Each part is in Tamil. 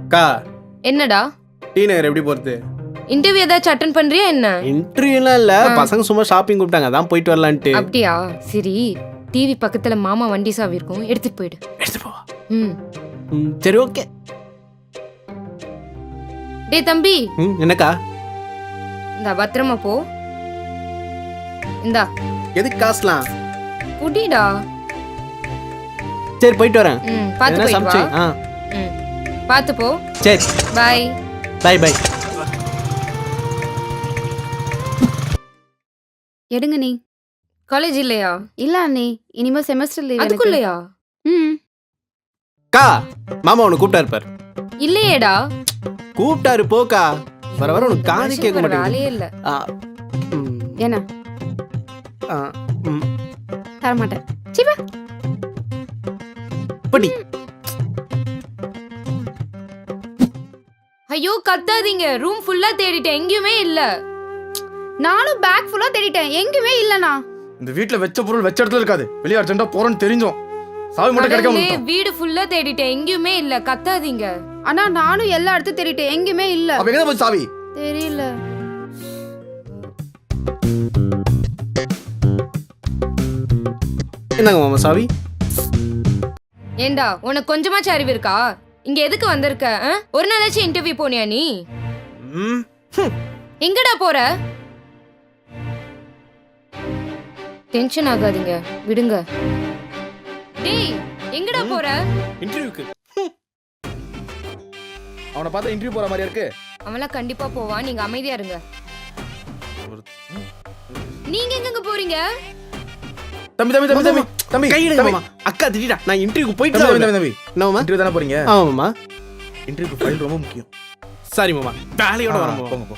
அக்கா என்னடா டீ நகர் எப்படி போறது? இன்டர்வியூ ஏதாச்சும் அட்டன் பண்றியா என்ன? இன்டர்வியூலாம் இல்ல, பசங்க சும்மா ஷாப்பிங் கூப்பிட்டாங்க, அதான் போயிட்டு வரலான்ட்டு. அப்படியா? சரி, டிவி பக்கத்துல மாமா வண்டி சாவி இருக்கும், எடுத்துட்டு போயிடு. எடுத்து போ. ம் சரி ஓகே. டேய் தம்பி, என்னக்கா? இந்த பத்திரமா போ. இந்தா எதுக்கு காசுலாம்? புடிடா. சரி போயிட்டு வரேன். பாத்து போய் சமைச்சு வா. பாத்து போ. சரி பை பை பை. எடுங்க நீ. காலேஜ் இல்லையா? இல்ல அண்ணி, இனிமே செமஸ்டர் லீவ். அதுக்குள்ளயா? அக்கா மாமா உன்னை கூப்பிட்டா இருப்பார். இல்லையேடா. கூப்பிட்டாரு போக்கா. வர வர உனக்கு காது கேட்க மாட்டேங்குது. வேலையே இல்ல. என்ன தர மாட்டேன். சிவா படி. ஐயோ கத்தாதீங்க, ரூம் ஃபுல்லா தேடிட்டேன், எங்கேயுமே இல்ல. நானும் பேக் ஃபுல்லா தேடிட்டேன், எங்குமே இல்லனா. இந்த வீட்ல வெச்ச பொருள் வெச்ச இடத்துல இருக்காது. வெளிய அர்ஜென்ட்டா போறேன்னு தெரிஞ்சோம். சாவி மட்டும் கிடைக்காம கடவுளே, வீடு ஃபுல்லா தேடிட்டேன், எங்கேயுமே இல்ல. கத்தாதீங்க. அண்ணா நானும் எல்லா இடத்தையும் தேடிட்டேன், எங்குமே இல்ல. அப்ப எங்க போய் சாவி? தெரியல. என்னங்க மாமா சாவி? ஏண்டா உனக்கு கொஞ்சமாச்சும் அறிவு இருக்கா? இங்க எதுக்கு வந்திருக்க? ஒரு நாளாச்சும் இன்டர்வியூ போனியா நீ? எங்கடா போற? டென்ஷன் ஆகாதீங்க, விடுங்க. டேய் எங்கடா போற? இன்டர்வியூக்கு. அவனை பார்த்தா இன்டர்வியூ போற மாதிரியா இருக்கு. அவன்லாம் கண்டிப்பா போவான், நீங்க அமைதியா இருங்க. நீங்க எங்க போறீங்க? தம்பி தம்பி தம்பி தம்பி தம்பி கை எடுங்க தம்பி. மாமா. அக்கா திடீடா, நான் இன்டர்வியூக்கு போயிட்டு தம்பி தான் தம்பி தம்பி. என்னமா? இன்டர்வியூ தான போறீங்க? ஆமா மாமா. இன்டர்வியூக்கு ஃபைல் ரொம்ப முக்கியம். சாரி மாமா, வேலையோட வரேன் மாமா. போங்க போ.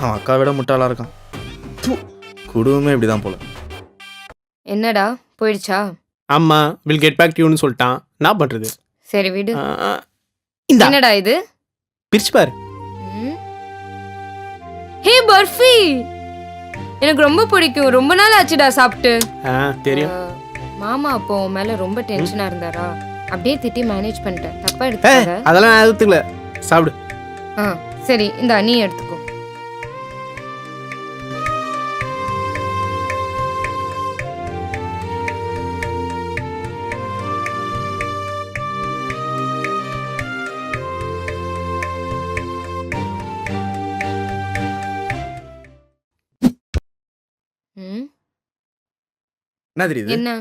அவன் அக்கா விட முட்டாளா இருக்கான். குடும்பமே இப்படிதான் போல. என்னடா போயிடுச்சா? ஆமா, வில் கெட் பேக் டு யூன்னு சொல்லிட்டான். என்ன பண்றது? சரி விடு. இந்த என்னடா இது? பிரிச்சு பாரு. ஹே பர்ஃபி, எனக்கு ரொம்ப பிடிக்கும், ரொம்ப நாள் ஆச்சுடா சாப்பிட்டு. தெரியும். மாமா அப்போ உன் மேல ரொம்ப டென்ஷனா இருந்தாரா, அப்படியே திட்டி மேனேஜ் பண்ணிட்டேன், தப்பா எடுத்துக்காத. அதெல்லாம் நான் எடுத்துக்கல, சாப்பிடு. சரி இந்த நீ எடுத்துக்கோ. என்ன தெரியுது? என்ன?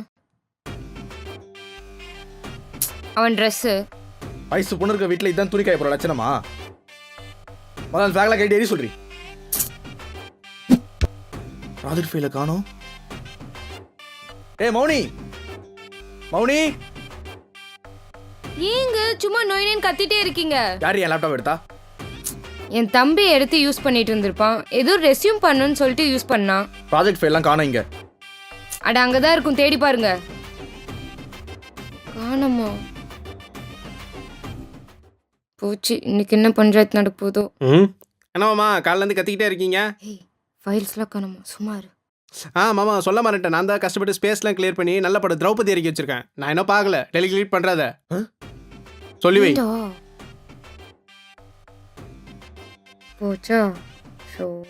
அவன் Dress. வயசு பொண்ணு இருக்க வீட்ல இதான் துணி காய போற லட்சணமா? முதல்ல பேக்ல கைடி எரி சொல்றீ. ராதர் ஃபைல காணோம். ஏய் மௌனி, மௌனி, ஏங்க சும்மா நோயினேன்னு கத்திட்டே இருக்கீங்க? யார் என் லேப்டாப் எடுத்தா? என் தம்பி எடுத்து யூஸ் பண்ணிட்டு இருந்திருப்பான், ஏதோ ரெஸ்யூம் பண்ணுன்னு சொல்லிட்டு யூஸ் பண்ணான். ப்ராஜெக்ட் ஃபைல்லாம் காணோம் இங்க. அட அங்கதான் இருக்கும், தேடி பாருங்க. காணோமா? போச்சு, இன்னைக்கு என்ன பஞ்சாயத்து நடக்க போதோ. என்ன மாமா காலைல இருந்து கத்திக்கிட்டே இருக்கீங்க? ஃபைல்ஸ்லாம் காணோமா, சும்மா இரு. மாமா சொல்ல மாட்டேன், நான் தான் கஷ்டப்பட்டு ஸ்பேஸ்லாம் கிளியர் பண்ணி நல்ல படம் திரௌபதி இறக்கி வச்சிருக்கேன். நான் என்ன பார்க்கல, டெலிகிரேட் பண்றத சொல்லி வை. போச்சா? ஸோ